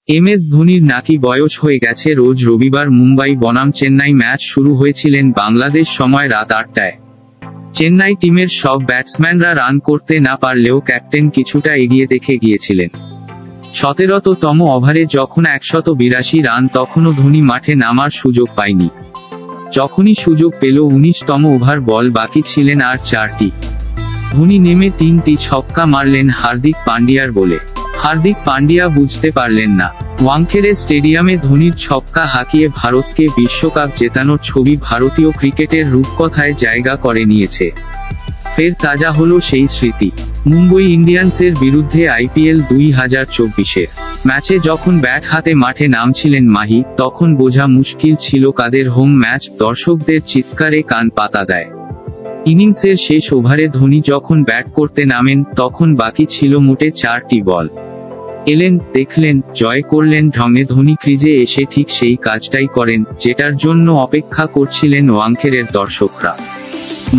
MS ধোনির নাকি বয়স হয়ে গেছে। রোজ রবিবার মুম্বাই বনাম চেন্নাই ম্যাচ শুরু হয়েছিলেন বাংলাদেশ সময় রাত 8টায়। চেন্নাই টিমের সব ব্যাটসম্যানরা রান করতে না পারলেও ক্যাপ্টেন কিছুটা এগিয়ে দেখে গিয়েছিলেন। 17তম ওভারে যখন 182 রান, তখনও ধোনি মাঠে নামার সুযোগ পায়নি। যখনই সুযোগ পেল 19তম ওভার, বল বাকি ছিলেন আর 4টি। ধোনি নেমে 3টি ছক্কা মারলেন হার্দিক পান্ডিয়ার বলে। হার্দিক পান্ডিয়া বুঝতে পারলেন না। ওয়াংখেড়ে স্টেডিয়ামে ধোনির ছক্কা হাঁকিয়ে ভারতকে বিশ্বকাপ জেতানোর ছবি ভারতীয় ক্রিকেটের রূপকথায় জায়গা করে নিয়েছে। ফের তাজা হলো সেই স্মৃতি। মুম্বই ইন্ডিয়ান্সের বিরুদ্ধে IPL 2024-এর ম্যাচে যখন ব্যাট হাতে মাঠে নামছিলেন মাহি, তখন বোঝা মুশকিল ছিল কাদের হোম ম্যাচ। দর্শকদের চিৎকারে কান পাতা দেয়। ইনিংসের শেষ ওভারে ধোনি যখন ব্যাট করতে নামেন, তখন বাকি ছিল মোটে 4টি বল। এলেন, দেখলেন, জয় করলেন ঢঙে। ধোনি ক্রিজে এসে ঠিক সেই কাজটাই করেন, যেটার জন্য অপেক্ষা করছিলেন ওয়াংখেড়ের দর্শকরা।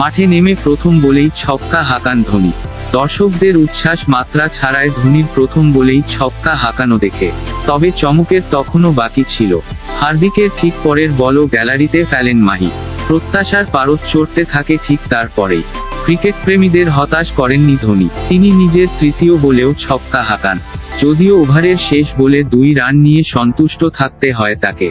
মাঠে নেমে প্রথম বলেই ছক্কা হাঁকান ধোনি। দর্শকদের উচ্ছ্বাস মাত্রা ছাড়ায় ধোনির প্রথম বলেই ছক্কা হাঁকানো দেখে। তবে চমকের তখনও বাকি ছিল। হার্দিকের ঠিক পরের বলও গ্যালারিতে ফেলেন মাহি। প্রত্যাশার পারদ চড়তে থাকে ঠিক তারপরেই। ক্রিকেট প্রেমীদের হতাশ করেননি ধোনি। তিনি নিজের তৃতীয় বলেও ছক্কা হাঁকান। যদিও ওভারের শেষ বলে 2 রান নিয়ে সন্তুষ্ট থাকতে হয় তাকে।